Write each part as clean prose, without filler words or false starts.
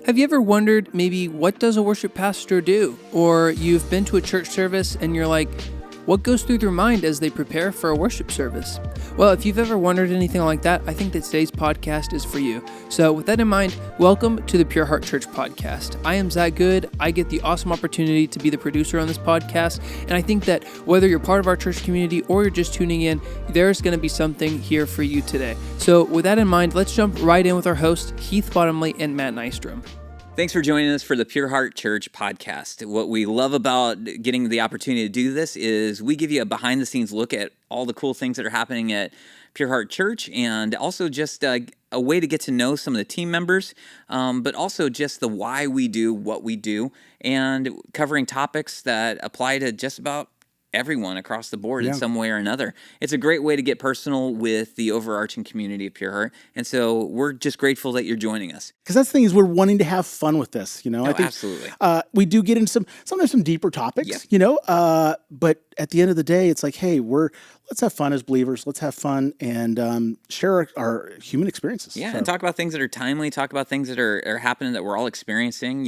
Have you ever wondered maybe what does a worship pastor do? Or you've been to a church service and you're like, what goes through their mind as they prepare for a worship service? Well, if you've ever wondered anything like that, I think that today's podcast is for you. So with that in mind, welcome to the Pure Heart Church podcast. I am Zach Good. I get the awesome opportunity to be the producer on this podcast. And I think that whether you're part of our church community or you're just tuning in, there's going to be something here for you today. So with that in mind, let's jump right in with our hosts, Heath Bottomley and Matt Nystrom. Thanks for joining us for the Pure Heart Church podcast. What we love about getting the opportunity to do this is we give you a behind-the-scenes look at all the cool things that are happening at Pure Heart Church, and also just a way to get to know some of the team members, but also just the why we do what we do, and covering topics that apply to just about everyone across the board in some way or another. It's a great way to get personal with the overarching community of Pure Heart, and so we're just grateful that you're joining us. Because that's the thing is we're wanting to have fun with this, No, I think, absolutely. We do get into sometimes some deeper topics, but at the end of the day, it's like, hey, let's have fun as believers. Let's have fun and share our human experiences. Yeah, and talk about things that are timely, talk about things that are happening that we're all experiencing,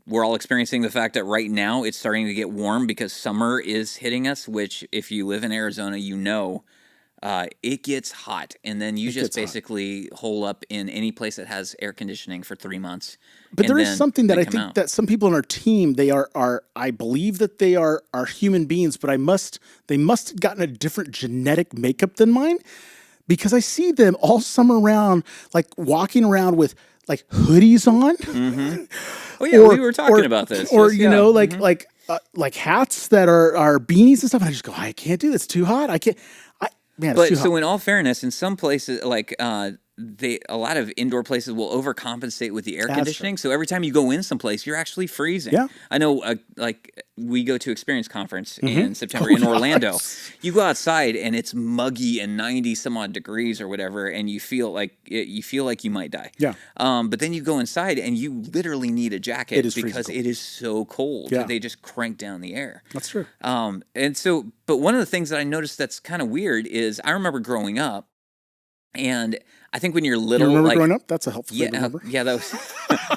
we're all experiencing the fact that right now it's starting to get warm because summer is hitting us, which if you live in Arizona, it gets hot. And then you just basically hole up in any place that has air conditioning for 3 months. But there is something that I think that some people on our team, they are I believe that they are human beings, but they must have gotten a different genetic makeup than mine, because I see them all summer round, like walking around with like hoodies on. Mm-hmm. Oh yeah, we were talking about this. Like hats that are beanies and stuff. And I just go, I can't do this. It's too hot. I can't. It's too hot. So in all fairness, in some places, a lot of indoor places will overcompensate with the air conditioning. So every time you go in someplace, you're actually freezing. Yeah. I know, we go to Experience Conference in September in Orlando. Nice. You go outside and it's muggy and 90 some odd degrees or whatever, and you feel like you might die. Yeah. But then you go inside and you literally need a jacket because it is so cold. Yeah. They just crank down the air. That's true. But one of the things that I noticed that's kind of weird is I remember growing up, and I think when you're little, you remember growing up? That's a helpful thing to remember. Yeah, that was.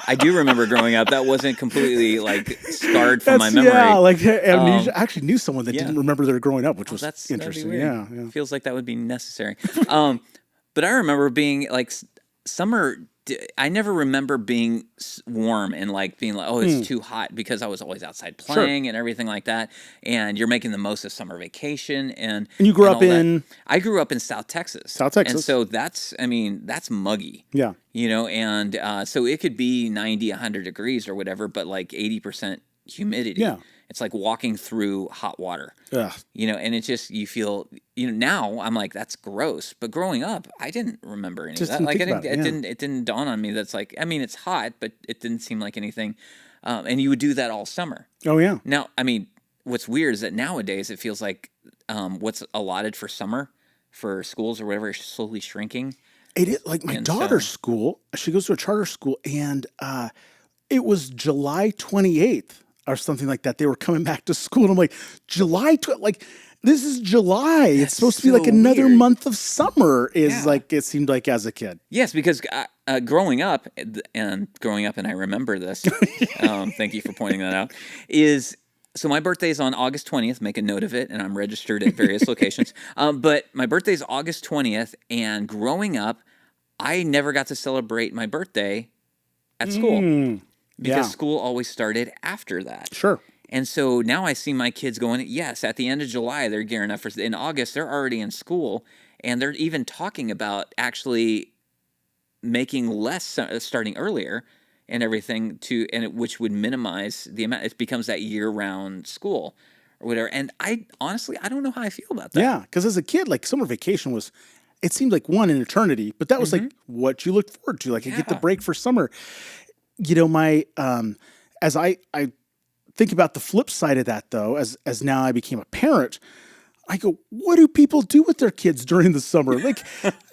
I do remember growing up. That wasn't completely scarred from my memory. Yeah, amnesia. I actually knew someone that didn't remember their growing up, which was interesting. Yeah. Feels like that would be necessary. But I remember being summer. I never remember being warm and being like, oh, it's too hot, because I was always outside playing and everything like that. And you're making the most of summer vacation. And you grew up in? I grew up in South Texas. And so that's muggy. Yeah. And so it could be 90, 100 degrees or whatever, but 80% humidity. Yeah. It's like walking through hot water. Ugh. And it's just, you feel, now I'm like, that's gross. But growing up, I didn't remember any of that. It didn't dawn on me that's it's hot, but it didn't seem like anything. And you would do that all summer. Oh, yeah. Now, what's weird is that nowadays it feels like what's allotted for summer for schools or whatever is slowly shrinking. It is my daughter's school. She goes to a charter school, and it was July 28th. Or something like that. They were coming back to school, and I'm like, this is July. It's supposed to be another month of summer. It seemed like as a kid. Yes, because growing up, and I remember this. Thank you for pointing that out. So my birthday is on August 20th. Make a note of it, and I'm registered at various locations. But my birthday is August 20th, and growing up, I never got to celebrate my birthday at school. Because school always started after that. Sure. And so now I see my kids going, yes, at the end of July, they're gearing up in August, they're already in school. And they're even talking about actually making less, starting earlier and everything, which would minimize the amount. It becomes that year-round school or whatever. And I don't know how I feel about that. Yeah, because as a kid, summer vacation was, it seemed like an eternity. But that was what you looked forward to. I get the break for summer. As I think about the flip side of that, though, as now I became a parent, I go, what do people do with their kids during the summer?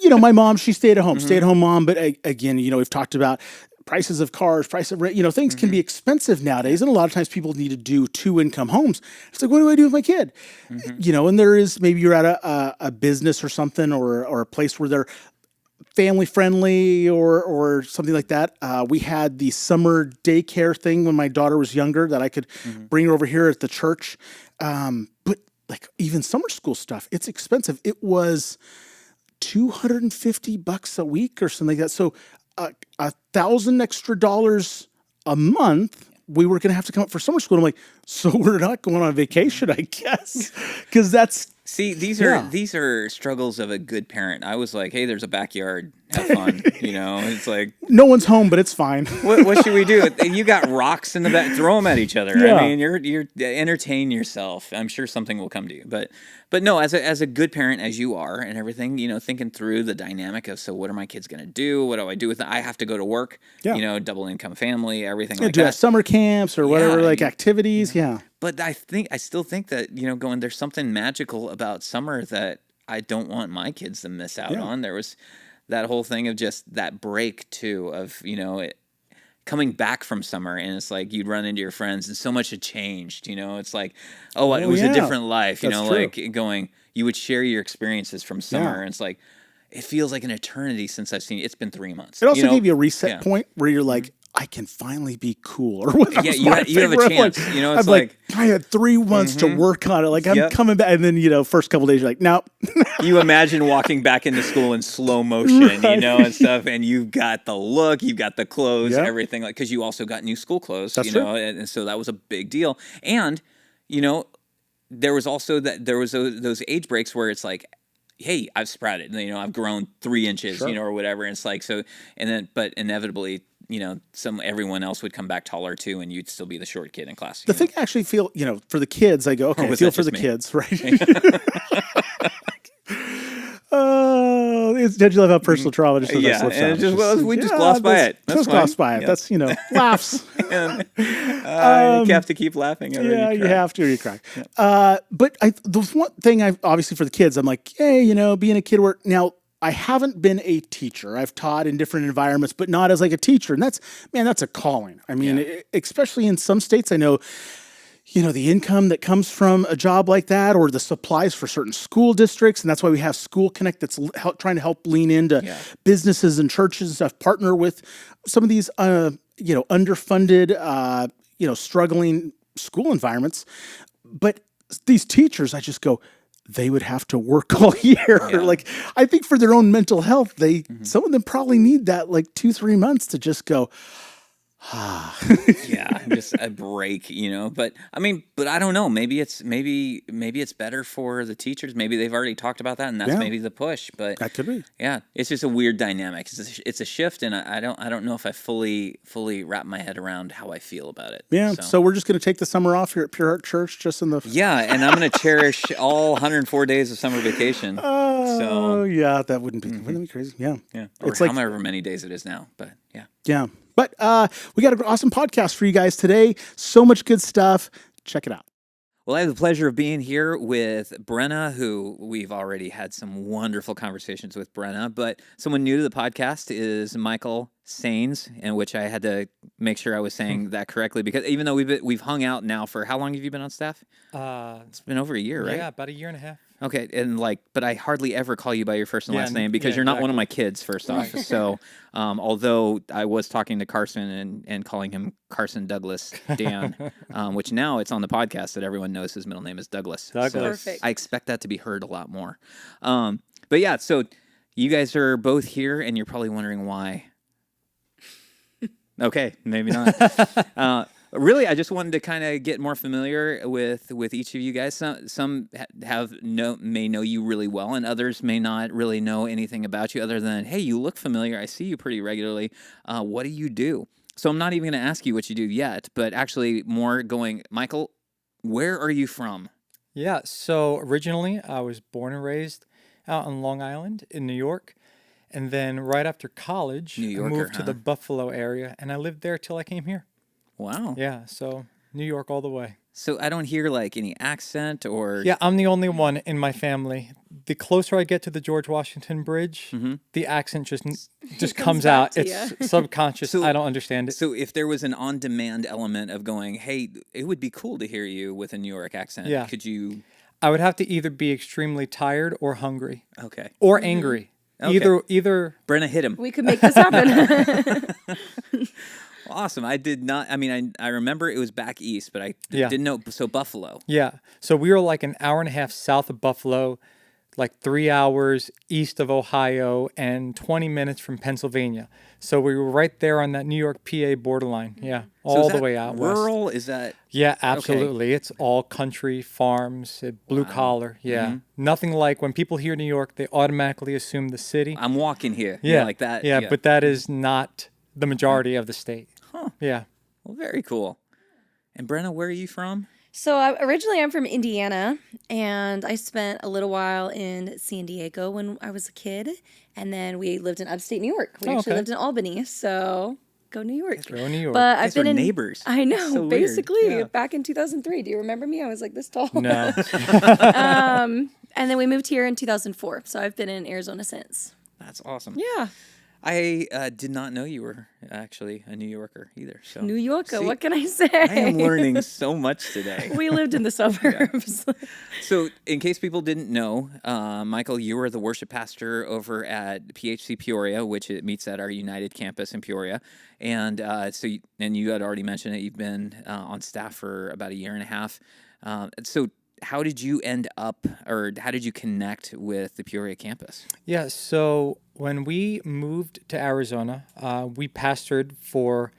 My mom, she stayed at home, stay-at-home mom. But again, we've talked about prices of cars, price of rent, things can be expensive nowadays. And a lot of times people need to do 2-income homes. It's like, what do I do with my kid? And there is, maybe you're at a business or something, or a place where they're family friendly or something like that. We had the summer daycare thing when my daughter was younger that I could bring her over here at the church. But like even summer school stuff, it's expensive. It was $250 a week or something like that. So $1,000 extra a month. We were going to have to come up for summer school. And I'm like, so we're not going on vacation, I guess, because that's. See, these are struggles of a good parent. I was like, hey, there's a backyard. Have fun. It's like. No one's home, but it's fine. What should we do? You got rocks in the back. Throw them at each other. Yeah. I mean, you're entertain yourself. I'm sure something will come to you. But no, as a good parent as you are and everything, thinking through the dynamic of, so what are my kids going to do? What do I do with it? I have to go to work, double income family, everything like that. Summer camps or whatever, activities. Yeah. But I still think that, there's something magical about summer that I don't want my kids to miss out on. There was that whole thing of just that break too of, coming back from summer, and it's like you'd run into your friends and so much had changed, it's like, it was a different life, That's true. You would share your experiences from summer, and it's like, it feels like an eternity since I've seen you. It's been 3 months. It also gave you a reset point where you're like, I can finally be cool. Or what? Yeah, you have a chance. It's I'm like, I had 3 months to work on it. Like, I'm coming back. And then, first couple days, you're like, nope. You imagine walking back into school in slow motion, and stuff. And you've got the look, you've got the clothes, everything. Because you also got new school clothes, That's true. And so that was a big deal. And, there was also those age breaks where it's like, hey, I've sprouted, I've grown 3 inches, or whatever. And it's like, so, and then, but inevitably, everyone else would come back taller too, and you'd still be the short kid in class. The thing I actually feel, for the kids, I go, okay, I feel for the kids, right? Don't you love how personal trauma just slips out? And we just gloss by it. Just gloss by it. That's, laughs. And, you have to keep laughing. You have to, or you cry. But the one thing obviously for the kids, I'm like, hey, being a kid where now I haven't been a teacher. I've taught in different environments, but not as like a teacher. And that's a calling. I mean, especially in some states, I know, the income that comes from a job like that, or the supplies for certain school districts. And that's why we have School Connect that's trying to help lean into businesses and churches and stuff, partner with some of these, underfunded, struggling school environments. But these teachers, I just go, they would have to work all year. Yeah. Like, I think for their own mental health, some of them probably need that 2-3 months to just go, just a break, but I don't know. Maybe it's better for the teachers. Maybe they've already talked about that, and that's maybe the push. But that could be. Yeah, it's just a weird dynamic. It's a shift, and I don't know if I fully wrap my head around how I feel about it. Yeah. So we're just going to take the summer off here at Pure Heart Church, just in the. Yeah, and I'm going to cherish all 104 days of summer vacation. Oh yeah, that wouldn't be crazy. Yeah. Yeah. Or it's however many days it is now, but yeah. Yeah. But we got an awesome podcast for you guys today. So much good stuff. Check it out. Well, I have the pleasure of being here with Brenna, who we've already had some wonderful conversations with Brenna, but someone new to the podcast is Michael Sainz, in which I had to make sure I was saying that correctly, because even though we've hung out now for, how long have you been on staff? It's been over a year, right? Yeah, about a year and a half. Okay, and but I hardly ever call you by your first and last name because you're not one of my kids, first off. So, although I was talking to Carson and calling him Carson Douglas Dan, which now it's on the podcast that everyone knows his middle name is Douglas. Douglas. So Perfect. I expect that to be heard a lot more. But yeah, so you guys are both here, and you're probably wondering why. Okay, maybe not. Really, I just wanted to kind of get more familiar with each of you guys. Some may know you really well, and others may not really know anything about you other than, hey, you look familiar. I see you pretty regularly. What do you do? So I'm not even going to ask you what you do yet, but actually more going, Michael, where are you from? Yeah, so originally I was born and raised out on Long Island in New York. And then right after college, I moved to the Buffalo area, and I lived there till I came here. Wow. Yeah, so New York all the way. So I don't hear any accent or... Yeah, I'm the only one in my family. The closer I get to the George Washington Bridge, the accent just comes out. It's subconscious. So, I don't understand it. So if there was an on-demand element of going, hey, it would be cool to hear you with a New York accent, could you... I would have to either be extremely tired or hungry. Okay. Or angry. Okay. Either Brenna hit him. We could make this happen. Awesome. I did not. I mean, I remember it was back east, but I didn't know. So Buffalo. Yeah. So we were like an hour and a half south of Buffalo, like 3 hours east of Ohio, and 20 minutes from Pennsylvania. So we were right there on that New York PA borderline. Yeah. All the way out rural? west. Is that? Yeah, absolutely. Okay. It's all country, farms, blue collar. Yeah. Mm-hmm. Nothing like when people hear New York, they automatically assume the city. I'm walking here. Yeah. Like that. Yeah, but that is not the majority of the state. Huh. Yeah. Well, very cool. And Brenna, where are you from? So originally I'm from Indiana, and I spent a little while in San Diego when I was a kid, and then we lived in upstate New York. We actually lived in Albany, so go New York. Go New York. But I've been neighbors. I know, so basically, back in 2003. Do you remember me? I was like this tall. No. And then we moved here in 2004, so I've been in Arizona since. That's awesome. Yeah. I did not know you were actually a New Yorker either. So New Yorker, what can I say? I am learning so much today. We lived in the suburbs. So, in case people didn't know, Michael, you were the worship pastor over at PHC Peoria, which it meets at our United campus in Peoria, and and you had already mentioned it. You've been on staff for about a year and a half. So, how did you end up, or how did you connect with the Peoria campus? Yeah, so when we moved to Arizona, we pastored for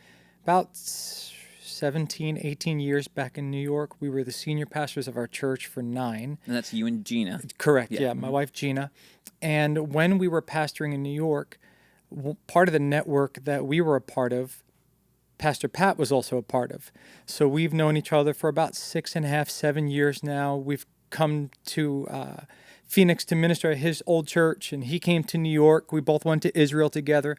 about 17, 18 years back in New York. We were the senior pastors of our church for 9. And that's you and Gina. Correct, yeah, my wife Gina. And when we were pastoring in New York, part of the network that we were a part of, Pastor Pat was also a part of. So we've known each other for about 6.5, 7 years now. We've come to Phoenix to minister at his old church, and he came to New York. We both went to Israel together.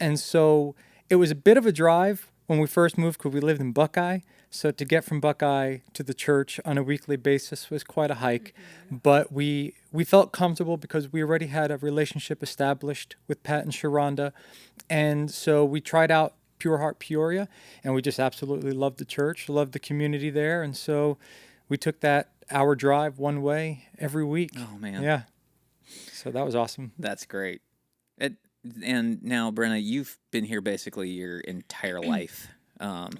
And so it was a bit of a drive when we first moved because we lived in Buckeye. So to get from Buckeye to the church on a weekly basis was quite a hike. Mm-hmm. But we felt comfortable because we already had a relationship established with Pat and Sharonda. And so we tried out Pure Heart Peoria, and we just absolutely loved the church, loved the community there, and so we took that hour drive one way every week. Oh, man. Yeah. So that was awesome. That's great. And now, Brenna, you've been here basically your entire life.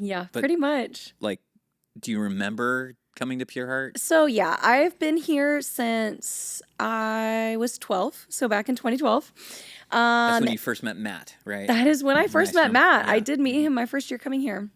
Yeah, pretty much. Like, do you remember coming to Pure Heart? So, yeah, I've been here since I was 12, so back in 2012. That's when you first met Matt, right? That is when I first met Matt. Yeah. I did meet him my first year coming here.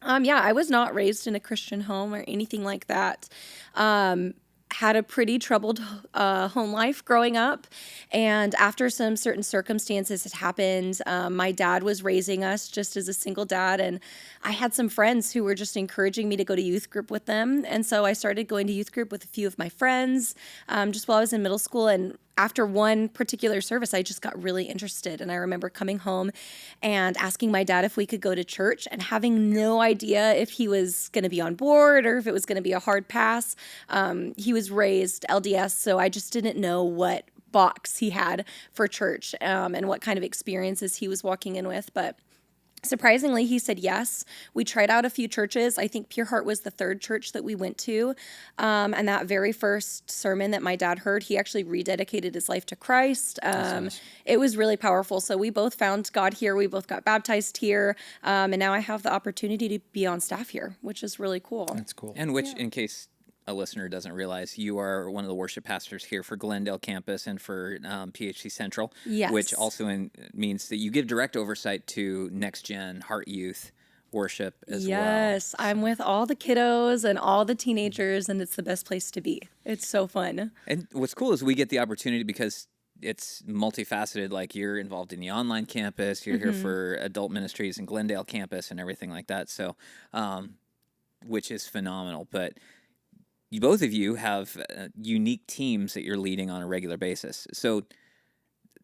Yeah, I was not raised in a Christian home or anything like that. Had a pretty troubled home life growing up. And after some certain circumstances had happened, my dad was raising us just as a single dad. And I had some friends who were just encouraging me to go to youth group with them. And so I started going to youth group with a few of my friends just while I was in middle school. And after one particular service, I just got really interested. And I remember coming home and asking my dad if we could go to church and having no idea if he was going to be on board or if it was going to be a hard pass. He was raised LDS, so I just didn't know what box he had for church and what kind of experiences he was walking in with. But surprisingly, he said yes. We tried out a few churches. I think Pure Heart was the third church that we went to. And that very first sermon that my dad heard, he actually rededicated his life to Christ. Nice. It was really powerful. So we both found God here. We both got baptized here. And now I have the opportunity to be on staff here, which is really cool. That's cool. And which, in case a listener doesn't realize, you are one of the worship pastors here for Glendale campus and for PHC Central, yes. Which also means that you give direct oversight to Next Gen Heart Youth worship as well. Yes, I'm with all the kiddos and all the teenagers, and it's the best place to be. It's so fun. And what's cool is we get the opportunity because it's multifaceted. Like, you're involved in the online campus, you're here for adult ministries and Glendale campus and everything like that. So, which is phenomenal. But both of you have unique teams that you're leading on a regular basis. So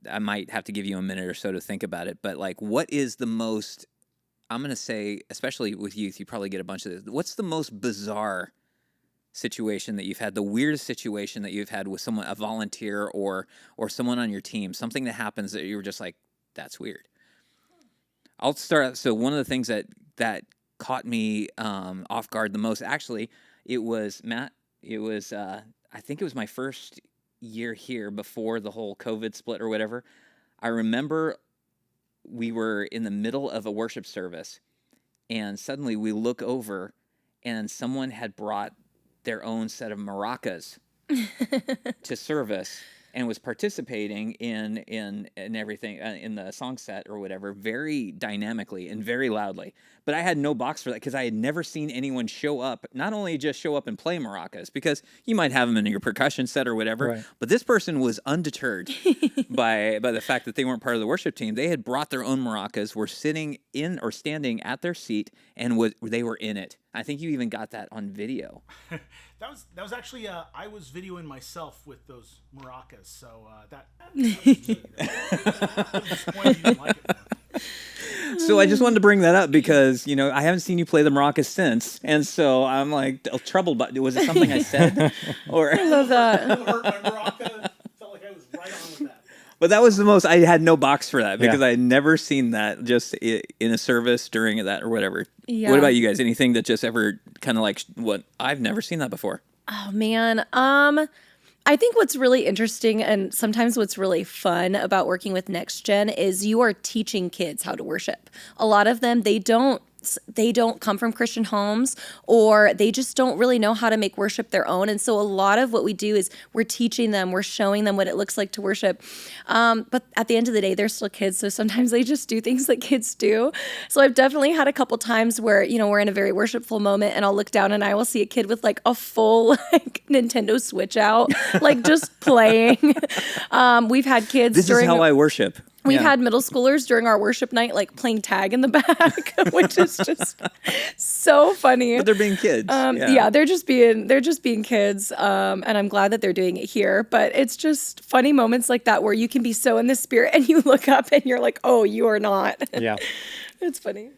I might have to give you a minute or so to think about it. But, like, what is the most, I'm going to say, especially with youth, you probably get a bunch of this. What's the most bizarre situation that you've had, the weirdest situation that you've had with someone, a volunteer or someone on your team, something that happens that you were just like, that's weird? I'll start. So one of the things that caught me off guard the most, actually, it was Matt. It was, I think it was my first year here before the whole COVID split or whatever, I remember we were in the middle of a worship service, and suddenly we look over, and someone had brought their own set of maracas to service and was participating in everything in the song set or whatever, very dynamically and very loudly. But I had no box for that because I had never seen anyone show up, not only just show up and play maracas, because you might have them in your percussion set or whatever, Right. but this person was undeterred by the fact that they weren't part of the worship team. They had brought their own maracas, were sitting in or standing at their seat, and they were in it. I think you even got that on video. That was actually I was videoing myself with those maracas, so that was really I'm disappointed you didn't like it. So I just wanted to bring that up because, I haven't seen you play the maracas since. And so I'm like troubled by, was it something I said? Or I love that. My maraca felt like I was right on with that. But that was the most, I had no box for that because Yeah. I had never seen that just in a service during that or whatever. Yeah. What about you guys? Anything that just ever kind of like, what? I've never seen that before. Oh man. I think what's really interesting and sometimes what's really fun about working with Next Gen is you are teaching kids how to worship. A lot of them, they don't come from Christian homes, or they just don't really know how to make worship their own. And so a lot of what we do is we're teaching them, we're showing them what it looks like to worship. But at the end of the day, they're still kids. So sometimes they just do things that kids do. So I've definitely had a couple times where, we're in a very worshipful moment and I'll look down and I will see a kid with like a full like Nintendo Switch out, like just playing. We've had kids This is how I worship. We've Yeah. had middle schoolers during our worship night, like playing tag in the back, which is just so funny. But they're being kids. Yeah, they're just being kids. And I'm glad that they're doing it here. But it's just funny moments like that where you can be so in the spirit and you look up and you're like, oh, you are not. Yeah. It's funny.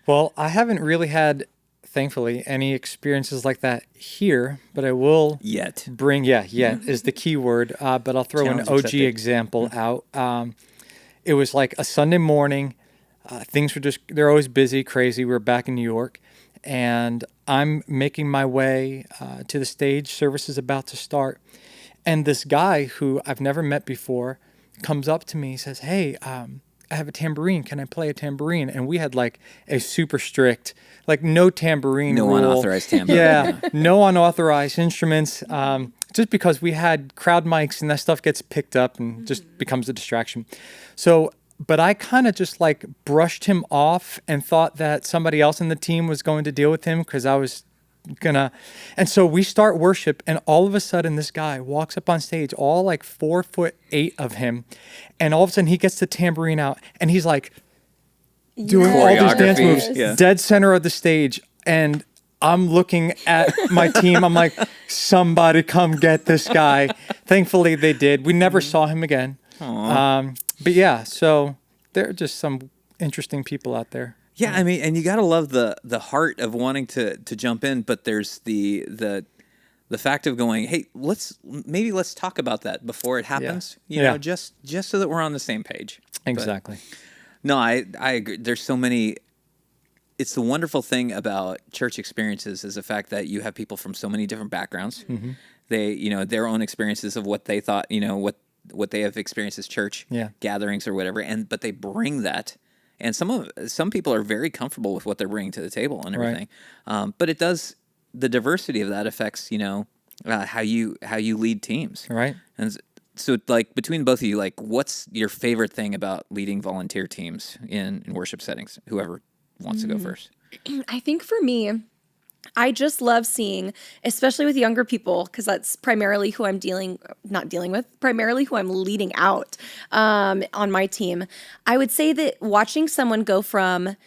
Well, I haven't really had, thankfully, any experiences like that here, but I will Yet. bring, yet is the key word, but I'll throw Challenge an OG accepted. example out. It was like a Sunday morning. Things were they're always busy, crazy. We're back in New York, and I'm making my way to the stage. Service is about to start. And this guy who I've never met before comes up to me, says, hey, I have a tambourine. Can I play a tambourine? And we had like a super strict, like no tambourine No rule. unauthorized tambourine. Yeah, no unauthorized instruments. Just because we had crowd mics and that stuff gets picked up and just becomes a distraction. So, but I kind of just like brushed him off and thought that somebody else in the team was going to deal with him because I was gonna. And so we start worship, and all of a sudden this guy walks up on stage, all like 4'8" of him, and all of a sudden he gets the tambourine out and he's like doing all these dance Choreography, moves, yeah. dead center of the stage, and I'm looking at my team. I'm like, somebody come get this guy. Thankfully, they did. We never saw him again. But yeah, so there are just some interesting people out there. Yeah, I mean, and you got to love the heart of wanting to jump in, but there's the fact of going, hey, let's talk about that before it happens. You know, just so that we're on the same page. Exactly. No, I agree. There's so many. It's the wonderful thing about church experiences is the fact that you have people from so many different backgrounds. Mm-hmm. They, their own experiences of what they thought, what they have experienced as church gatherings or whatever, but they bring that. And some people are very comfortable with what they're bringing to the table and everything. Right. But the diversity of that affects, how you lead teams. Right. And so, like, between both of you, like, what's your favorite thing about leading volunteer teams in worship settings? Whoever wants to go first. I think for me, I just love seeing, especially with younger people, because that's primarily who I'm primarily who I'm leading out on my team. I would say that watching someone go from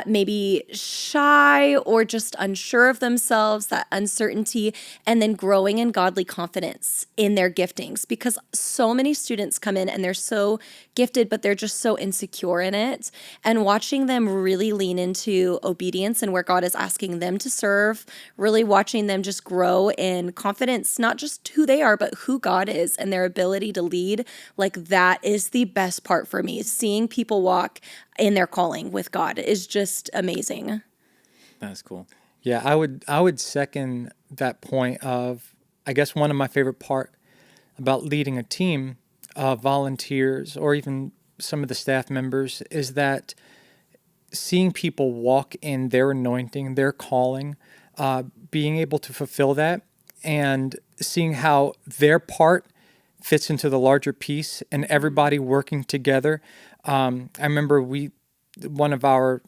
maybe shy or just unsure of themselves, that uncertainty, and then growing in godly confidence in their giftings, because so many students come in and they're so gifted, but they're just so insecure in it. And watching them really lean into obedience and where God is asking them to serve, really watching them just grow in confidence, not just who they are, but who God is and their ability to lead. Like, that is the best part for me. Seeing people walk in their calling with God is just amazing. That's cool. Yeah, I would second that point of, I guess one of my favorite part about leading a team of volunteers or even some of the staff members is that seeing people walk in their anointing, their calling, being able to fulfill that, and seeing how their part fits into the larger piece and everybody working together. I remember one of our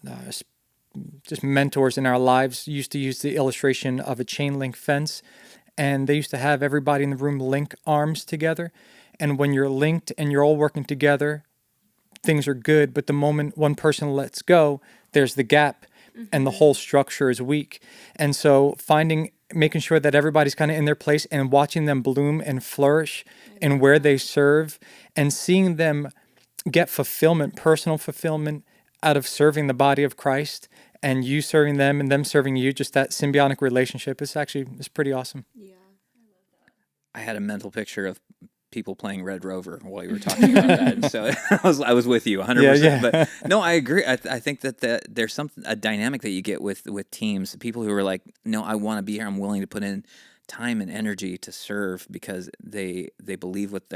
just mentors in our lives used to use the illustration of a chain link fence, and they used to have everybody in the room link arms together. And when you're linked and you're all working together, things are good. But the moment one person lets go, there's the gap, and the whole structure is weak. And so making sure that everybody's kind of in their place and watching them bloom and flourish in where they serve, and seeing them get fulfillment, personal fulfillment out of serving the body of Christ, and you serving them and them serving you, just that symbiotic relationship it's pretty awesome. Yeah. I had a mental picture of people playing Red Rover while you were talking about that. So I was with you 100%. Yeah. But no, I agree. I think that there's a dynamic that you get with teams, people who are like, no, I want to be here. I'm willing to put in time and energy to serve because they believe with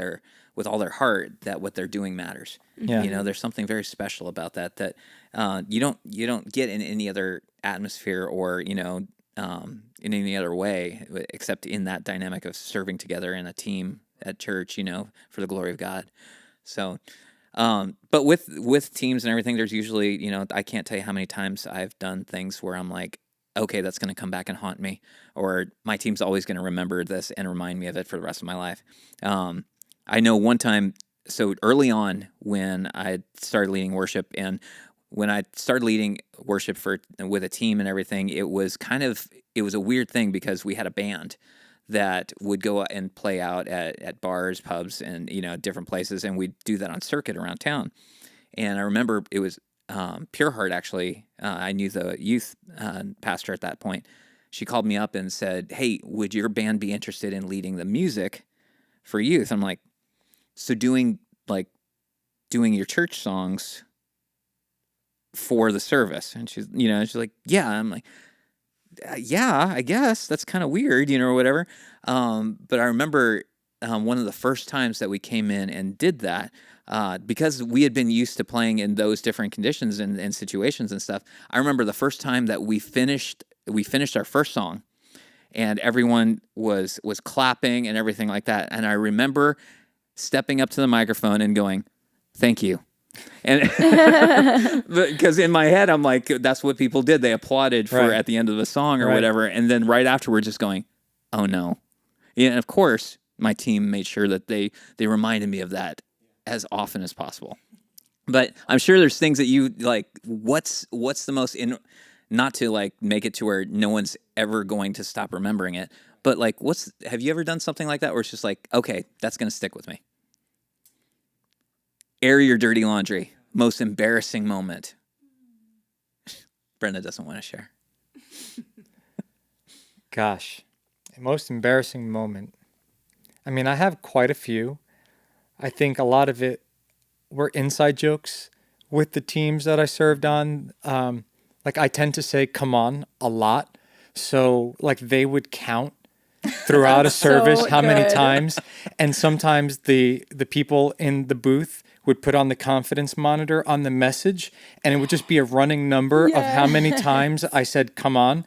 all their heart that what they're doing matters. Yeah. There's something very special about that you don't get in any other atmosphere or, in any other way except in that dynamic of serving together in a team at church, for the glory of God. So, but with teams and everything, there's usually, I can't tell you how many times I've done things where I'm like, okay, that's going to come back and haunt me, or my team's always going to remember this and remind me of it for the rest of my life. I know one time, so early on when I started leading worship, and when I started leading worship with a team and everything, it was a weird thing because we had a band that would go and play out at bars, pubs, and different places, and we'd do that on circuit around town. And I remember it was Pure Heart, actually. I knew the youth pastor at that point. She called me up and said, "Hey, would your band be interested in leading the music for youth?" I'm like, "So doing your church songs for the service?" And she's like, "Yeah." I'm like, yeah, I guess that's kind of weird, or whatever. But I remember one of the first times that we came in and did that, because we had been used to playing in those different conditions and situations and stuff. I remember the first time that we finished our first song, and everyone was clapping and everything like that. And I remember stepping up to the microphone and going, "Thank you." And because in my head I'm like, that's what people did. They applauded for at the end of the song or whatever, and then right afterwards just going, "Oh no." And of course my team made sure that they reminded me of that as often as possible. But I'm sure there's things that you like, what's the most not to like make it to where no one's ever going to stop remembering it, but like have you ever done something like that where it's just like, okay, that's going to stick with me? Air your dirty laundry. Most embarrassing moment. Brenna doesn't want to share. Gosh, most embarrassing moment. I mean, I have quite a few. I think a lot of it were inside jokes with the teams that I served on. Like I tend to say, "Come on," a lot. So like they would count throughout a service how many times. And sometimes the people in the booth would put on the confidence monitor on the message, and it would just be a running number of how many times I said, "Come on."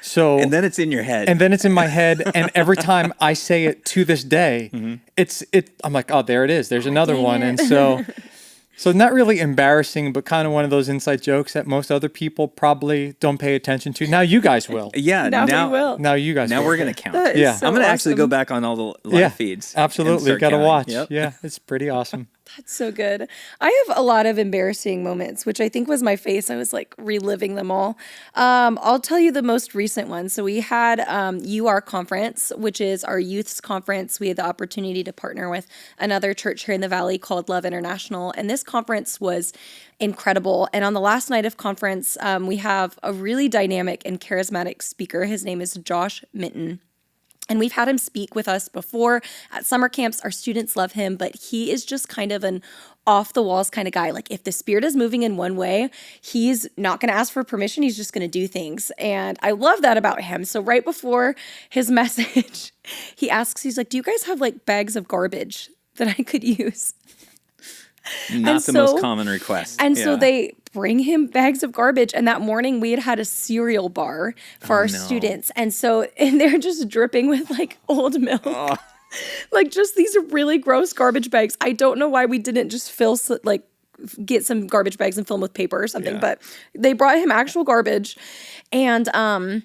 So, and then it's in your head. And then it's in my head. And every time I say it to this day, I'm like, oh, there it is. There's another one. And so not really embarrassing, but kind of one of those inside jokes that most other people probably don't pay attention to. Now you guys will. Yeah. Now we will. Now you guys Now will. we're going to count. Yeah. So I'm going to actually awesome. go back on all the live feeds. Absolutely. Got to counting. watch. Yep. Yeah. It's pretty awesome. That's so good. I have a lot of embarrassing moments, which I think was my face. I was like reliving them all. I'll tell you the most recent one. So we had UR conference, which is our youth's conference. We had the opportunity to partner with another church here in the Valley called Love International. And this conference was incredible. And on the last night of conference, we have a really dynamic and charismatic speaker. His name is Josh Minton. And we've had him speak with us before at summer camps. Our students love him, but he is just kind of an off the walls kind of guy. Like if the Spirit is moving in one way, he's not going to ask for permission. He's just going to do things. And I love that about him. So right before his message, he asks, he's like, do you guys have like bags of garbage that I could use? Not the most common request. And so they bring him bags of garbage. And that morning we had a cereal bar for our students. And they're just dripping with like old milk. Oh. Like just these really gross garbage bags. I don't know why we didn't just get some garbage bags and fill them with paper or something. But they brought him actual garbage. And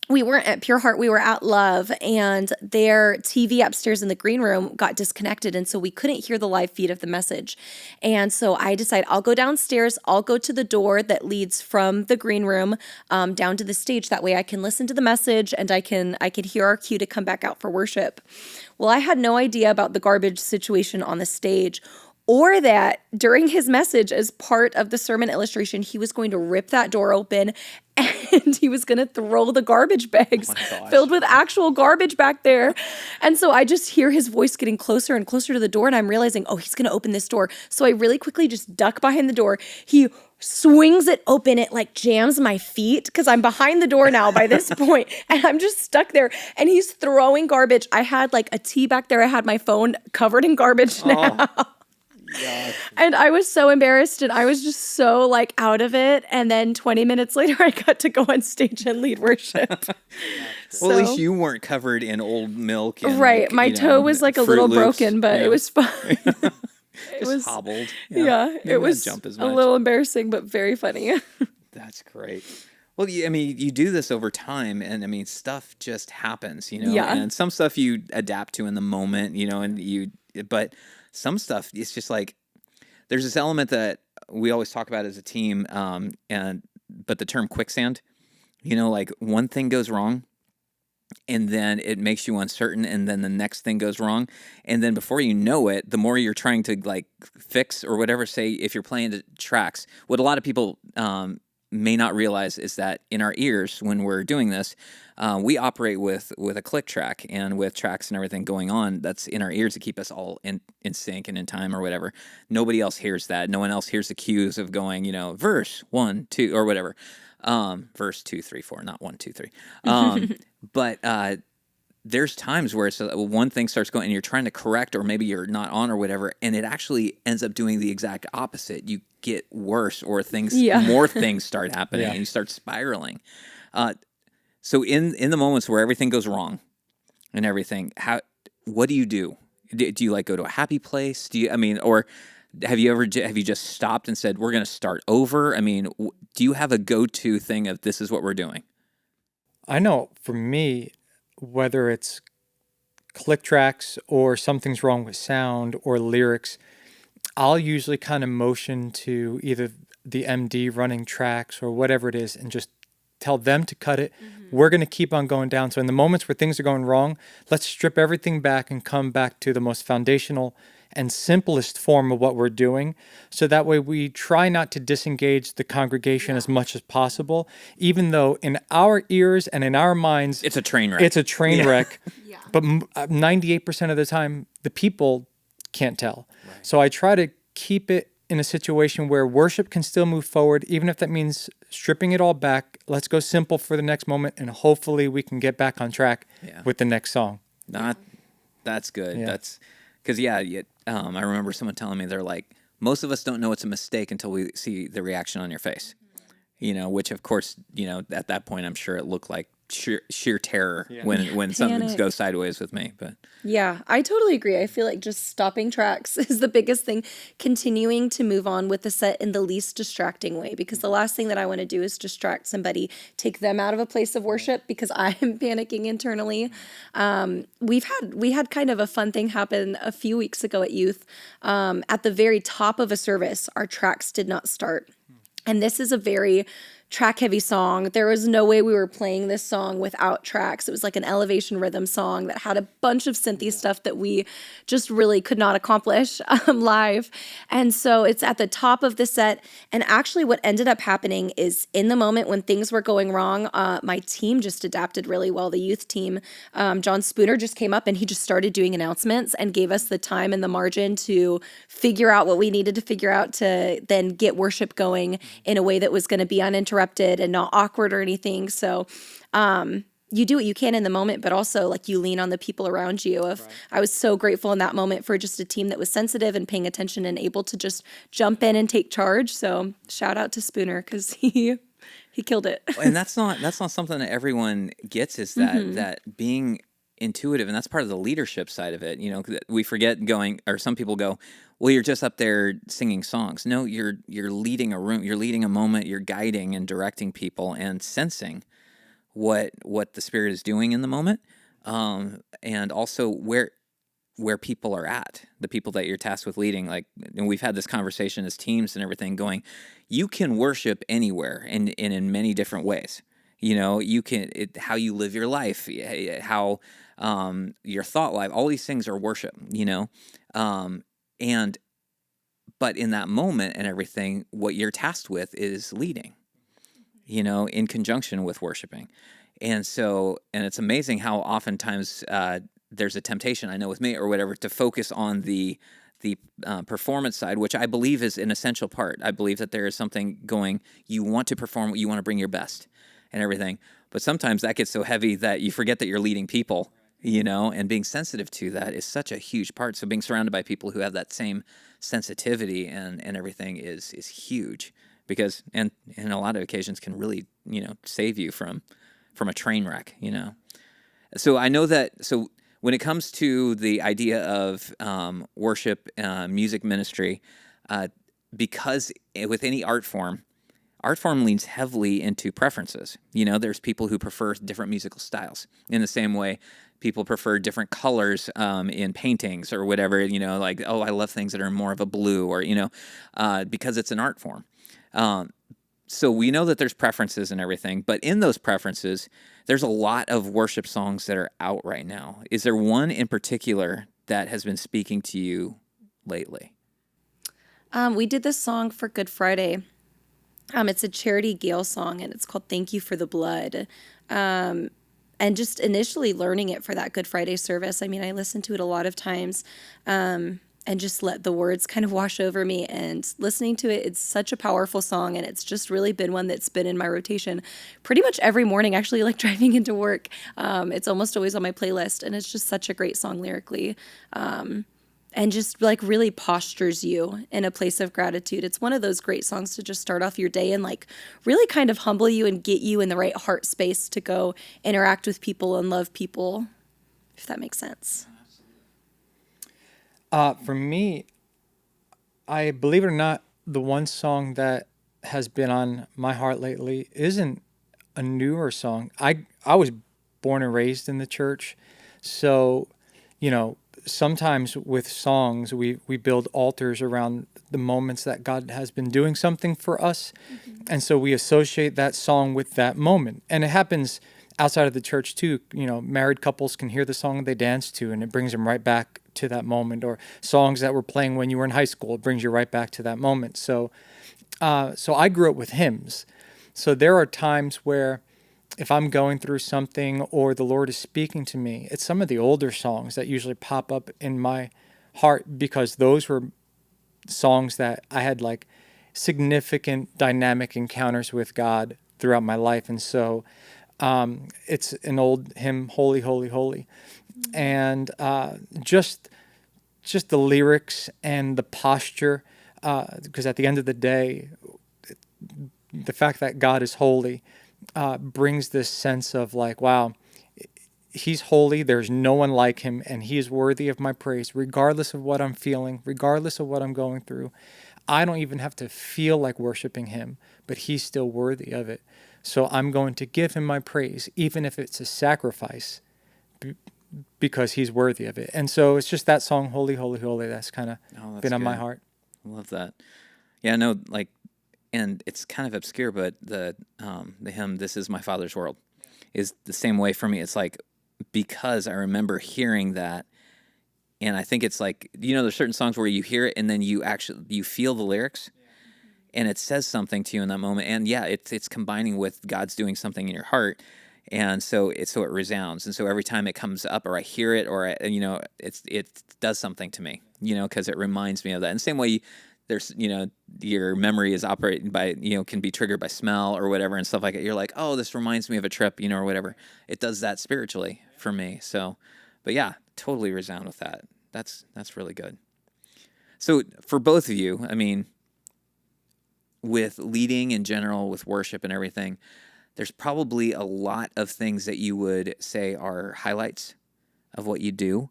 we weren't at Pure Heart, we were at Love, and their TV upstairs in the green room got disconnected, and so we couldn't hear the live feed of the message. And so I decided I'll go downstairs, I'll go to the door that leads from the green room down to the stage. That way I can listen to the message and I can hear our cue to come back out for worship. Well, I had no idea about the garbage situation on the stage, or that during his message, as part of the sermon illustration, he was going to rip that door open and he was going to throw the garbage bags filled with actual garbage back there. And so I just hear his voice getting closer and closer to the door, and I'm realizing, oh, he's going to open this door. So I really quickly just duck behind the door. He swings it open. It like jams my feet because I'm behind the door now by this point, and I'm just stuck there. And he's throwing garbage. I had like a tea back there. I had my phone covered in garbage now. Yeah. And I was so embarrassed, and I was just so like out of it. And then 20 minutes later, I got to go on stage and lead worship. Well, at least you weren't covered in old milk. And, right. like, my toe was like a little Loops. broken, but it was fine. It was hobbled. It was jump as much. A little embarrassing, but very funny. That's great. Well, I mean, you do this over time, and I mean, stuff just happens, Yeah. And some stuff you adapt to in the moment, but some stuff, it's just like, there's this element that we always talk about as a team, but the term quicksand, like one thing goes wrong, and then it makes you uncertain, and then the next thing goes wrong, and then before you know it, the more you're trying to like fix or whatever, say if you're playing the tracks, what a lot of people may not realize is that in our ears, when we're doing this, we operate with a click track and with tracks and everything going on that's in our ears to keep us all in sync and in time or whatever. Nobody else hears that. No one else hears the cues of going, verse 1, 2, or whatever. Verse 2, 3, 4, not 1, 2, 3. But there's times where one thing starts going and you're trying to correct, or maybe you're not on or whatever, and it actually ends up doing the exact opposite. You get worse, or more things start happening, and you start spiraling. So in the moments where everything goes wrong and everything, what do you do? Do you like go to a happy place? Or have you just stopped and said, we're going to start over? I mean, do you have a go-to thing of this is what we're doing? I know for me, whether it's click tracks or something's wrong with sound or lyrics, I'll usually kind of motion to either the MD running tracks or whatever it is and just tell them to cut it. Mm-hmm. We're going to keep on going down. So in the moments where things are going wrong, let's strip everything back and come back to the most foundational and simplest form of what we're doing. So that way we try not to disengage the congregation as much as possible, even though in our ears and in our minds, it's a train wreck. It's a train wreck. Yeah. But 98% of the time, the people can't tell. Right. So I try to keep it in a situation where worship can still move forward, even if that means stripping it all back. Let's go simple for the next moment, and hopefully we can get back on track with the next song. That's good. Yeah. That's because I remember someone telling me, they're like, most of us don't know it's a mistake until we see the reaction on your face. Which of course, at that point I'm sure it looked like sheer terror when something goes sideways with me. But yeah, I totally agree. I feel like just stopping tracks is the biggest thing, continuing to move on with the set in the least distracting way, because the last thing that I want to do is distract somebody, take them out of a place of worship because I am panicking internally. We had kind of a fun thing happen a few weeks ago at youth. At the very top of a service, our tracks did not start. And this is a very track heavy song. There was no way we were playing this song without tracks. It was like an elevation rhythm song that had a bunch of synthy stuff that we just really could not accomplish live. And so it's at the top of the set. And actually what ended up happening is in the moment when things were going wrong, my team just adapted really well. The youth team, John Spooner just came up and he just started doing announcements and gave us the time and the margin to figure out what we needed to figure out to then get worship going in a way that was going to be uninterrupted and not awkward or anything. So you do what you can in the moment, but also like you lean on the people around you. I was so grateful in that moment for just a team that was sensitive and paying attention and able to just jump in and take charge. So shout out to Spooner because he killed it. And that's not something that everyone gets, is that that being intuitive, and that's part of the leadership side of it. You know, we forget or some people go, well, you're just up there singing songs. No, you're leading a room, you're leading a moment, you're guiding and directing people and sensing what the Spirit is doing in the moment, and also where people are at, the people that you're tasked with leading. Like, and we've had this conversation as teams and everything going, you can worship anywhere and in many different ways. You know, you can, how you live your life, how your thought life, all these things are worship, you know. But in that moment and everything, what you're tasked with is leading, you know, in conjunction with worshiping. And it's amazing how oftentimes there's a temptation, I know with me or whatever, to focus on the performance side, which I believe is an essential part. I believe that there is something going, you want to perform, you want to bring your best and everything. But sometimes that gets so heavy that you forget that you're leading people, you know, and being sensitive to that is such a huge part. So being surrounded by people who have that same sensitivity and everything is huge, because, and in a lot of occasions can really, you know, save you from a train wreck, you know. So I know that, so when it comes to the idea of worship, music ministry, because with any art form leans heavily into preferences. You know, there's people who prefer different musical styles. In the same way, people prefer different colors in paintings or whatever, you know, like, oh, I love things that are more of a blue, or, you know, because it's an art form. So we know that there's preferences and everything, but in those preferences, there's a lot of worship songs that are out right now. Is there one in particular that has been speaking to you lately? We did this song for Good Friday. It's a Charity Gale song, and it's called Thank You for the Blood. And just initially learning it for that Good Friday service, I mean, I listened to it a lot of times and just let the words kind of wash over me. And listening to it, it's such a powerful song, and it's just really been one that's been in my rotation pretty much every morning, actually, like driving into work. It's almost always on my playlist, and it's just such a great song lyrically. And just like really postures you in a place of gratitude. It's one of those great songs to just start off your day and like really kind of humble you and get you in the right heart space to go interact with people and love people, if that makes sense. For me, I believe it or not, the one song that has been on my heart lately isn't a newer song. I was born and raised in the church, so, you know, sometimes with songs, we build altars around the moments that God has been doing something for us. Mm-hmm. And so we associate that song with that moment. And it happens outside of the church too. You know, married couples can hear the song they dance to, and it brings them right back to that moment. Or songs that were playing when you were in high school, it brings you right back to that moment. So I grew up with hymns. So there are times where if I'm going through something or the Lord is speaking to me, it's some of the older songs that usually pop up in my heart, because those were songs that I had like significant dynamic encounters with God throughout my life. And so it's an old hymn, Holy, Holy, Holy. And just the lyrics and the posture, because at the end of the day, the fact that God is holy brings this sense of like, wow, he's holy, there's no one like him, and he is worthy of my praise, regardless of what I'm feeling, regardless of what I'm going through. I don't even have to feel like worshiping him, but he's still worthy of it. So I'm going to give him my praise, even if it's a sacrifice, because he's worthy of it. And so it's just that song, Holy, Holy, Holy, that's kind of been on my heart. I love that. Yeah, no, like, and it's kind of obscure, but the hymn "This Is My Father's World" is the same way for me. It's like, because I remember hearing that, and I think it's like, there's certain songs where you hear it and then you feel the lyrics, and it says something to you in that moment. And yeah, it's combining with God's doing something in your heart, and so it resounds. And so every time it comes up, or I hear it, or it does something to me, because it reminds me of that. And same way, there's, your memory is operated by, can be triggered by smell or whatever and stuff like that. You're like, oh, this reminds me of a trip, or whatever. It does that spiritually for me. So, but yeah, totally resound with that. That's really good. So for both of you, I mean, with leading in general, with worship and everything, there's probably a lot of things that you would say are highlights of what you do.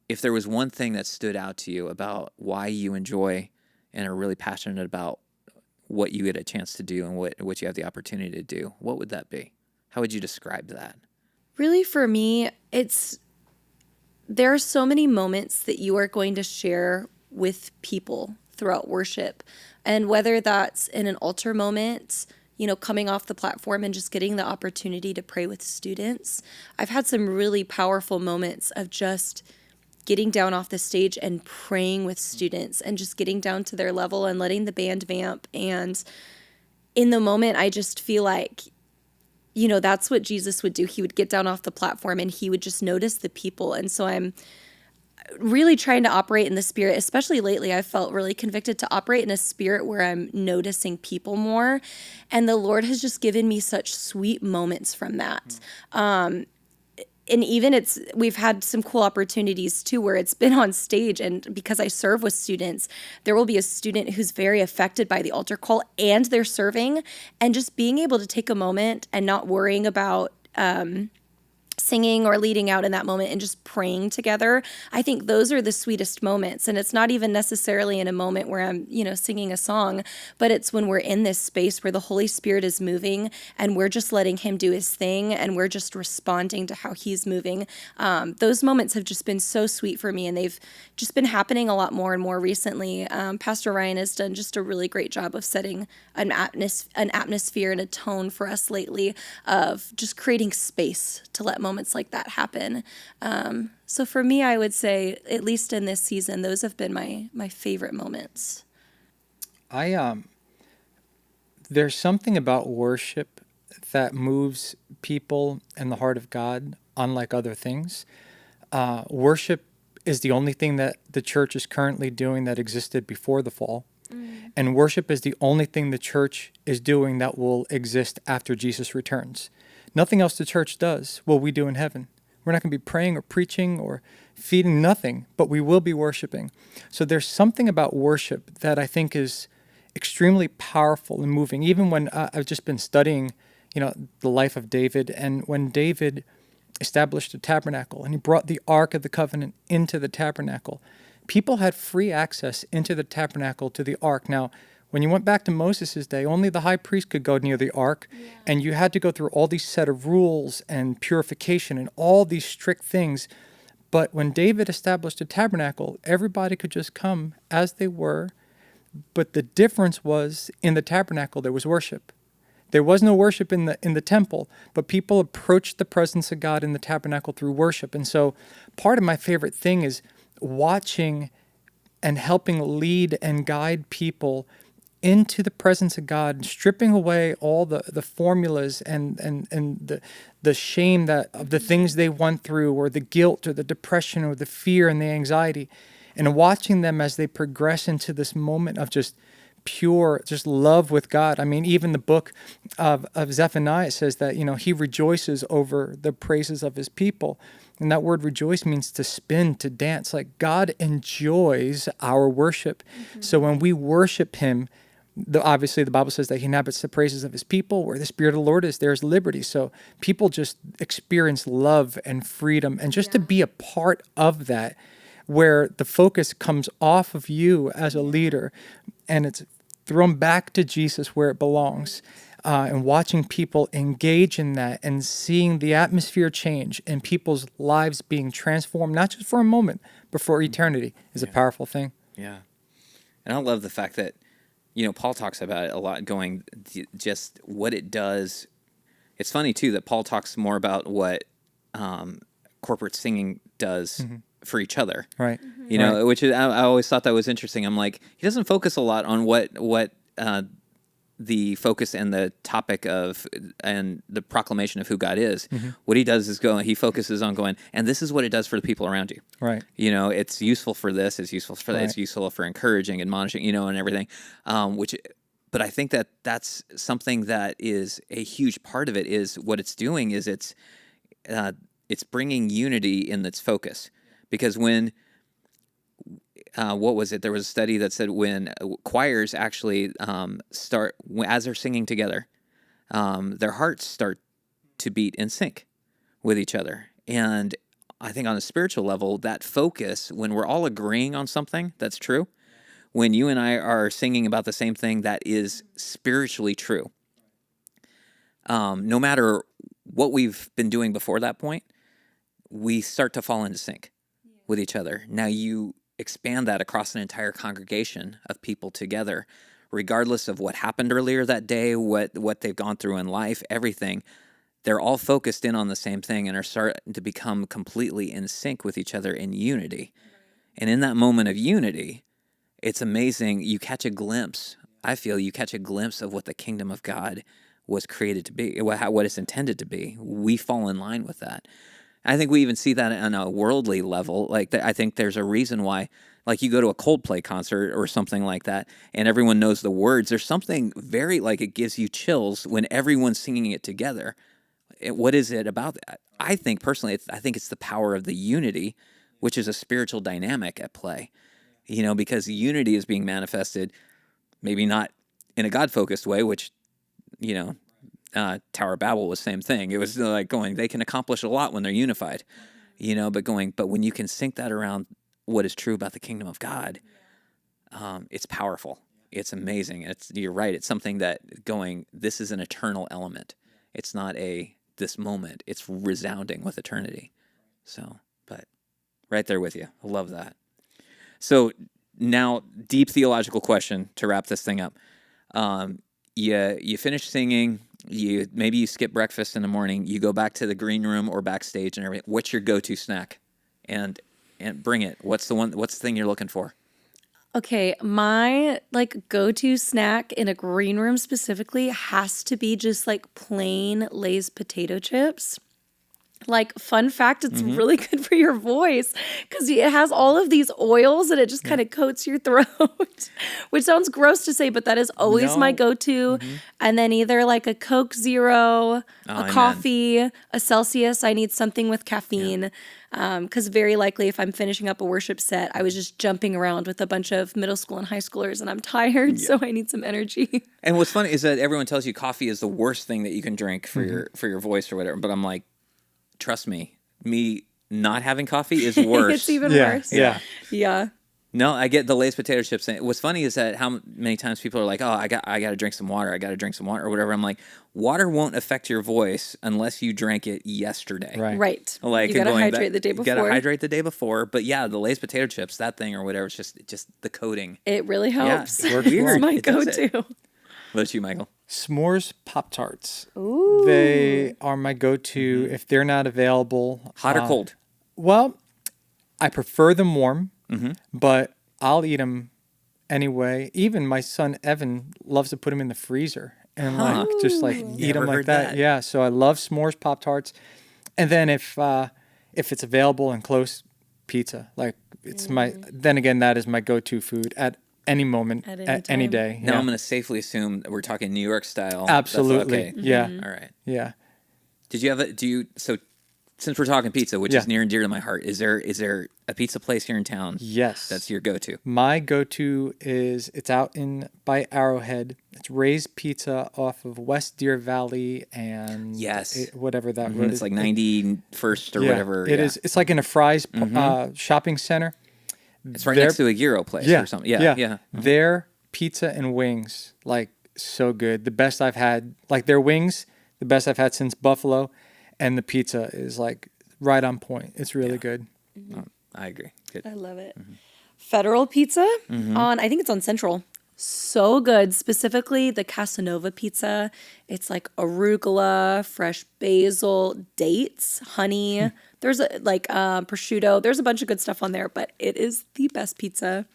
If there was one thing that stood out to you about why you enjoy and are really passionate about what you get a chance to do and what you have the opportunity to do, what would that be? How would you describe that? Really, for me, there are so many moments that you are going to share with people throughout worship. And whether that's in an altar moment, coming off the platform and just getting the opportunity to pray with students. I've had some really powerful moments of just getting down off the stage and praying with students and just getting down to their level and letting the band vamp. And in the moment, I just feel like, that's what Jesus would do. He would get down off the platform and he would just notice the people. And so I'm really trying to operate in the spirit, especially lately. I felt really convicted to operate in a spirit where I'm noticing people more. And the Lord has just given me such sweet moments from that. And even we've had some cool opportunities too, where it's been on stage, and because I serve with students, there will be a student who's very affected by the altar call and they're serving, and just being able to take a moment and not worrying about, singing or leading out in that moment and just praying together. I think those are the sweetest moments. And it's not even necessarily in a moment where I'm, singing a song, but it's when we're in this space where the Holy Spirit is moving and we're just letting him do his thing and we're just responding to how he's moving. Those moments have just been so sweet for me, and they've just been happening a lot more and more recently. Pastor Ryan has done just a really great job of setting an atmosphere and a tone for us lately of just creating space to let moments like that happen. So for me, I would say, at least in this season, those have been my favorite moments. There's something about worship that moves people in the heart of God, unlike other things. Worship is the only thing that the church is currently doing that existed before the fall. And worship is the only thing the church is doing that will exist after Jesus returns. Nothing else the church does will we do in heaven. We're not going to be praying or preaching or feeding, nothing, but we will be worshiping. So there's something about worship that I think is extremely powerful and moving. Even when I've just been studying, the life of David, and when David established a tabernacle and he brought the Ark of the Covenant into the tabernacle, people had free access into the tabernacle to the Ark. Now, when you went back to Moses' day, only the high priest could go near the Ark, and you had to go through all these set of rules and purification and all these strict things. But when David established a tabernacle, everybody could just come as they were. But the difference was, in the tabernacle, there was worship. There was no worship in the temple, but people approached the presence of God in the tabernacle through worship. And so part of my favorite thing is watching and helping lead and guide people into the presence of God, and stripping away all the formulas and the shame of the things they went through, or the guilt or the depression or the fear and the anxiety, and watching them as they progress into this moment of just pure, just love with God. I mean, even the book of Zephaniah says that, he rejoices over the praises of his people. And that word rejoice means to spin, to dance. Like, God enjoys our worship. So when we worship him, obviously the Bible says that he inhabits the praises of his people. Where the Spirit of the Lord is, there's liberty. So people just experience love and freedom. And just to be a part of that, where the focus comes off of you as a leader and it's thrown back to Jesus where it belongs. And watching people engage in that and seeing the atmosphere change and people's lives being transformed, not just for a moment, but for eternity, is a powerful thing. Yeah. And I love the fact that Paul talks about it a lot, going just what it does. It's funny too that Paul talks more about what corporate singing does for each other, Right. Which is, I always thought that was interesting. I'm like, he doesn't focus a lot on what the focus and the topic of and the proclamation of who God is. What he does is he focuses on going, and this is what it does for the people around you. Right. It's useful for this, it's useful for that, it's useful for encouraging, admonishing, and everything. But I think that that's something that is a huge part of it. Is what it's doing is it's bringing unity in its focus. Because when what was it? There was a study that said when choirs actually start, as they're singing together, their hearts start to beat in sync with each other. And I think on a spiritual level, that focus, when we're all agreeing on something that's true, when you and I are singing about the same thing that is spiritually true, no matter what we've been doing before that point, we start to fall into sync with each other. Now you expand that across an entire congregation of people together, regardless of what happened earlier that day, what they've gone through in life, everything. They're all focused in on the same thing and are starting to become completely in sync with each other in unity. And in that moment of unity, it's amazing. You catch a glimpse. I feel you catch a glimpse of what the kingdom of God was created to be, what it's intended to be. We fall in line with that. I think we even see that on a worldly level. Like, I think there's a reason why, like, you go to a Coldplay concert or something like that, and everyone knows the words. There's something very, it gives you chills when everyone's singing it together. What is it about that? I think, personally, I think it's the power of the unity, which is a spiritual dynamic at play. Because unity is being manifested, maybe not in a God-focused way, which, Tower of Babel was the same thing. It was like going, they can accomplish a lot when they're unified, but when you can sync that around what is true about the kingdom of God, it's powerful. It's amazing. You're right. It's something that this is an eternal element. It's not this moment. It's resounding with eternity. So, but right there with you. I love that. So now, deep theological question to wrap this thing up. You finish singing. Maybe you skip breakfast in the morning. You go back to the green room or backstage and everything. What's your go-to snack? And bring it. What's the thing you're looking for? Okay, my go-to snack in a green room specifically has to be just plain Lay's potato chips. Fun fact, it's really good for your voice because it has all of these oils and it just kind of coats your throat, which sounds gross to say, but that is always my go-to. And then either a Coke Zero, a coffee, a Celsius. I need something with caffeine because very likely if I'm finishing up a worship set, I was just jumping around with a bunch of middle school and high schoolers and I'm tired, so I need some energy. And what's funny is that everyone tells you coffee is the worst thing that you can drink for your voice or whatever, but I'm like, trust me not having coffee is worse. It's even worse. Yeah. No, I get the Lay's potato chips. And what's funny is that how many times people are like, "Oh, I got to drink some water. I got to drink some water or whatever." I'm like, water won't affect your voice unless you drank it yesterday. Right. You got to hydrate the day before. You got to hydrate the day before. But yeah, the Lay's potato chips, that thing or whatever, it's just the coating. It really helps. Yeah, it's my go-to. What about you, Michael? S'mores Pop-Tarts. Ooh. They are my go-to if they're not available. Hot or cold? Well, I prefer them warm, but I'll eat them anyway. Even my son Evan loves to put them in the freezer and eat them like that. Yeah, so I love s'mores Pop-Tarts. And then if it's available and close, pizza. Then again, that is my go-to food at any moment, at any day. Now I'm going to safely assume that we're talking New York style. Absolutely. Okay. Yeah. All right. Yeah. So since we're talking pizza, which is near and dear to my heart, is there a pizza place here in town? Yes. That's your go-to? My go-to it's out by Arrowhead. It's Ray's Pizza off of West Deer Valley and whatever that road is. It's 91st or whatever. It is. It's in a Fry's shopping center. It's right next to a gyro place or something. Yeah. Their pizza and wings, so good. The best I've had. Their wings, the best I've had since Buffalo, and the pizza is right on point. It's really good. I agree. Good. I love it. Federal Pizza I think it's on Central. so good. Specifically, the Casanova pizza. It's like arugula, fresh basil, dates, honey. There's prosciutto. There's a bunch of good stuff on there, but it is the best pizza.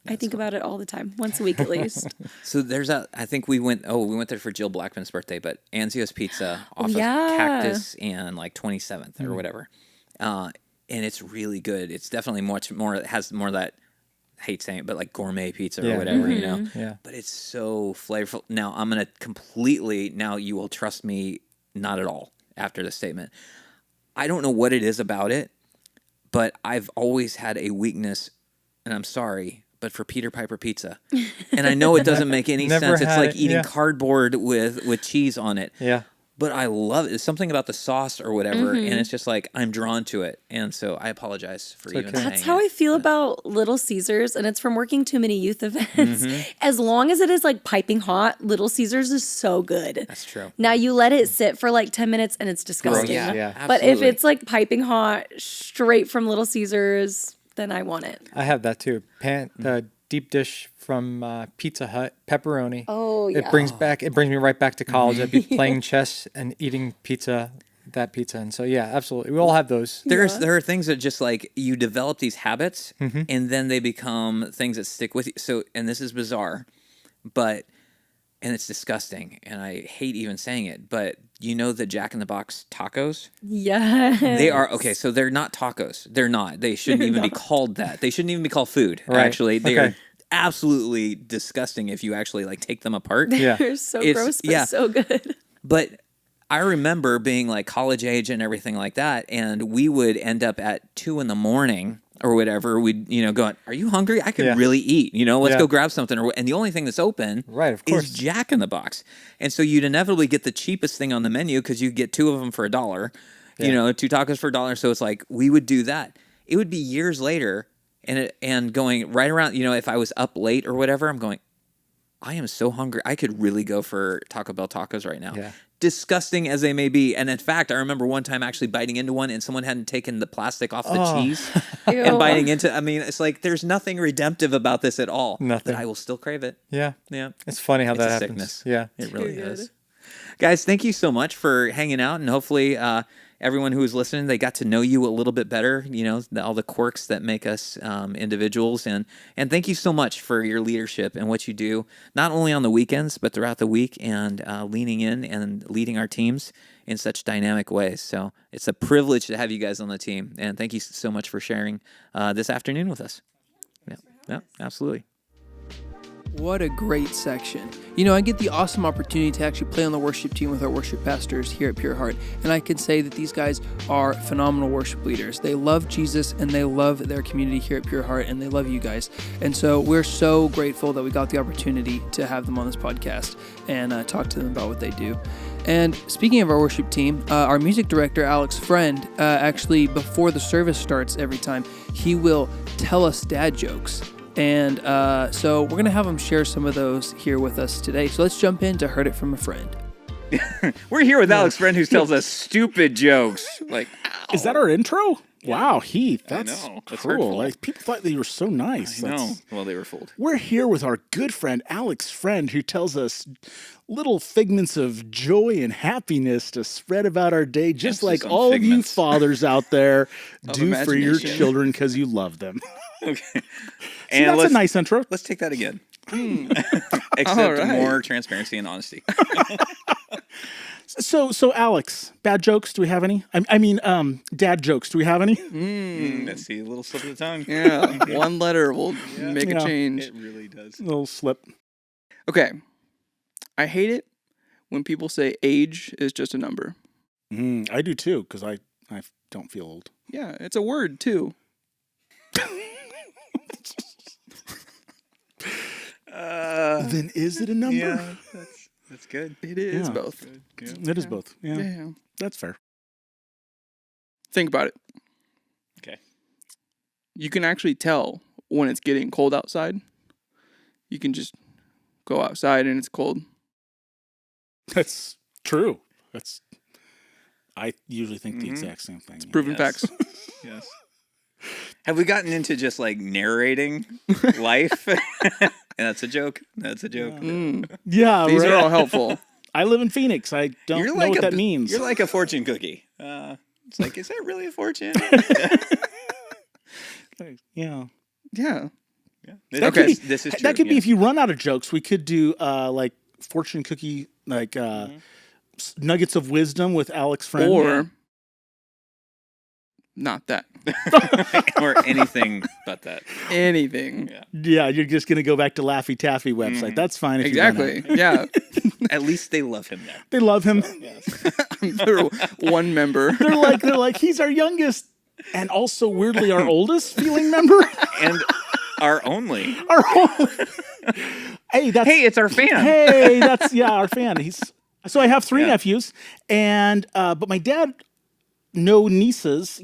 I think about it all the time, once a week at least. So I think we went there for Jill Blackman's birthday, but Anzio's Pizza off of Cactus and like 27th or whatever. And it's really good. It's definitely much more, it has more of that, I hate saying it, but like gourmet pizza or whatever, you know? Yeah. But it's so flavorful. Now I'm going to now you will trust me not at all after this statement. I don't know what it is about it, but I've always had a weakness, and I'm sorry, but for Peter Piper pizza. And I know it doesn't make any sense. It's like eating cardboard with cheese on it. Yeah. But I love it. It's something about the sauce or whatever, and it's just like I'm drawn to it. And so I apologize for even saying That's how I feel about Little Caesars, and it's from working too many youth events. As long as it is like piping hot, Little Caesars is so good. That's true. Now you let it sit for like 10 minutes and it's disgusting. Yeah. But if Absolutely. it's like piping hot straight from Little Caesars, then I want it. I have that too. The deep dish from Pizza Hut, pepperoni. Oh, yeah. It brings me right back to college. I'd be playing chess and eating that pizza. And so, yeah, absolutely. We all have those. There are things that just like you develop these habits and then they become things that stick with you. So, and this is bizarre, and it's disgusting, and I hate even saying it, but you know the Jack in the Box tacos? Yeah. They are, okay, so they're not tacos. They're not. They shouldn't even be called that. They shouldn't even be called food, actually. They are absolutely disgusting if you actually like take them apart. Yeah. They're so gross, but so good. But I remember being like college age and everything like that, and we would end up at 2 a.m. or whatever. We'd, go, are you hungry? I could really eat, let's go grab something. And the only thing that's open of course. is Jack in the Box. And so you'd inevitably get the cheapest thing on the menu because you get 2 of them for $1, 2 tacos for $1. So it's like, we would do that. It would be years later and going right around, if I was up late or whatever, I'm going, I am so hungry. I could really go for Taco Bell tacos right now. Yeah. Disgusting as they may be. And in fact, I remember one time actually biting into one and someone hadn't taken the plastic off the cheese and biting into, it's like, there's nothing redemptive about this at all. Nothing. But I will still crave it. Yeah. Yeah. It's funny how that happens. Sickness. Yeah. It really is. Guys, thank you so much for hanging out, and hopefully everyone who is listening, they got to know you a little bit better, all the quirks that make us individuals. And thank you so much for your leadership and what you do, not only on the weekends, but throughout the week, and leaning in and leading our teams in such dynamic ways. So it's a privilege to have you guys on the team. And thank you so much for sharing this afternoon with us. Yeah, absolutely. What a great section. I get the awesome opportunity to actually play on the worship team with our worship pastors here at Pure Heart, and I can say that these guys are phenomenal worship leaders. They love Jesus, and they love their community here at Pure Heart, and they love you guys. And so we're so grateful that we got the opportunity to have them on this podcast and talk to them about what they do. And speaking of our worship team, our music director, Alex Friend, actually, before the service starts every time, he will tell us dad jokes. And so we're going to have him share some of those here with us today. So let's jump in to Heard It From a Friend. We're here with Alex Friend, who tells us stupid jokes. Like, ow. Is that our intro? Wow, Heath, that's That's cool. hurtful. Like, people thought they were so nice. I know. That's- Well, they were fooled. We're here with our good friend, Alex Friend, who tells us little figments of joy and happiness to spread about our day, just like some all of you figments. fathers out there do for your imagination. children because you love them. Okay. So And that's a nice intro. Let's take that again. Except more transparency and honesty. So Alex, bad jokes, do we have any? I mean, dad jokes, do we have any? Let's see, a little slip of the tongue. Yeah, one letter will make Yeah. a change. It really does. A little slip. Okay. I hate it when people say age is just a number. I do too, because I don't feel old. Yeah, it's a word too. Then is it a number? Yeah, that's good. It is Yeah. both. It is both. Yeah, Yeah. that's fair. Think about it. Okay. You can actually tell when it's getting cold outside. You can just go outside and it's cold. That's true. I usually think the exact same thing. Proven Yes. facts. Yes. Have we gotten into just like narrating life? That's a joke. That's a joke. Yeah, These right. are all helpful. I live in Phoenix. I don't know what that means. You're like a fortune cookie. It's like, is that really a fortune? Yeah. Yeah. That Okay. This is true. That could be yeah. if you run out of jokes, we could do like fortune cookie, like nuggets of wisdom with Alex Friend. Or not that. or anything but that. Anything. Yeah, you're just gonna go back to Laffy Taffy website. That's fine. If you run Exactly. Yeah. At least they love him there. out. They love him. They're one member. They're like he's our youngest and also weirdly our oldest feeling member. And our only. Hey, that's Hey, it's our fan. Hey, that's our fan. So I have three nephews, and but my dad, no nieces.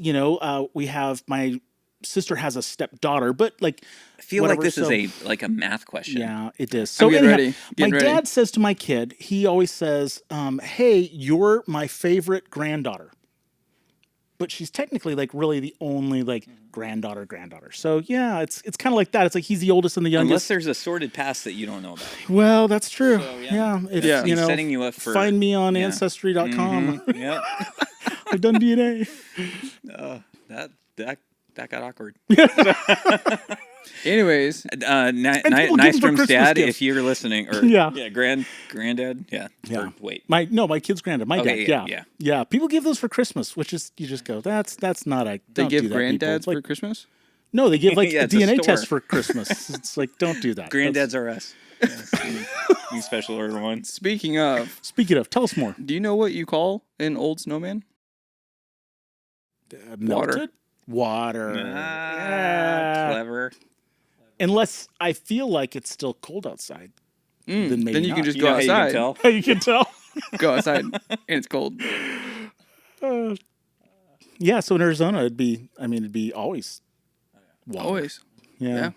We have my sister has a stepdaughter, but like I feel whatever, like this so- is like a math question. Yeah, it is. So I'm getting anyhow, ready. Getting my ready. dad says to my kid, he always says, "Hey, you're my favorite granddaughter." But she's technically like really the only like granddaughter. So yeah, it's kind of like that. It's like he's the oldest and the Unless youngest. there's a sordid past that you don't know about. Well, that's true. yeah. If, Yeah. you He's know, setting you up for- find me on yeah. ancestry.com. Yep. I've done DNA. That got awkward. Anyways, people give them for Nystrom's Christmas dad, gifts. if you're listening, or Yeah. granddad, yeah. Yeah. Or wait, My kid's granddad, my Okay, dad. yeah. Yeah. People give those for Christmas, which is you just go, that's not a they don't give do that, people. granddads It's like, for Christmas? no, they give like Yeah, a it's a DNA store. test for Christmas. It's like don't do that. granddads are us. You special order one. Speaking of, Speaking of, tell us more. do you know what you call an old snowman? Melted water. Clever. Unless I feel like it's still cold outside, then maybe Then you not. can just You go know how you outside. can tell? You can tell. Go outside, and it's cold. Yeah, so in Arizona, it'd be always water. Always. Yeah. Yeah.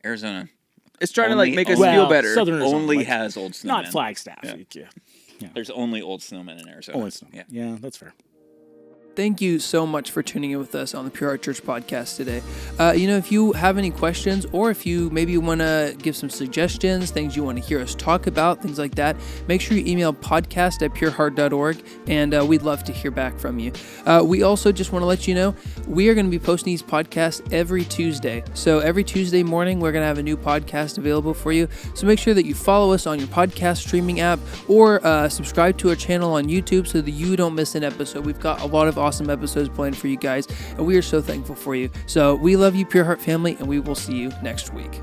Arizona It's trying to like Only- make us Well, feel better. Southern Arizona, only like, has old snowmen. not Flagstaff. Yeah. Yeah. There's only old snowmen in Arizona. Oh, it's not. Yeah, that's fair. Thank you so much for tuning in with us on the Pure Heart Church podcast today. If you have any questions or if you maybe want to give some suggestions, things you want to hear us talk about, things like that, make sure you email podcast@pureheart.org, and we'd love to hear back from you. We also just want to let you know we are going to be posting these podcasts every Tuesday. So every Tuesday morning, we're going to have a new podcast available for you. So make sure that you follow us on your podcast streaming app or subscribe to our channel on YouTube so that you don't miss an episode. We've got a lot of awesome episodes planned for you guys, and we are so thankful for you. So we love you, Pure Heart family, and we will see you next week.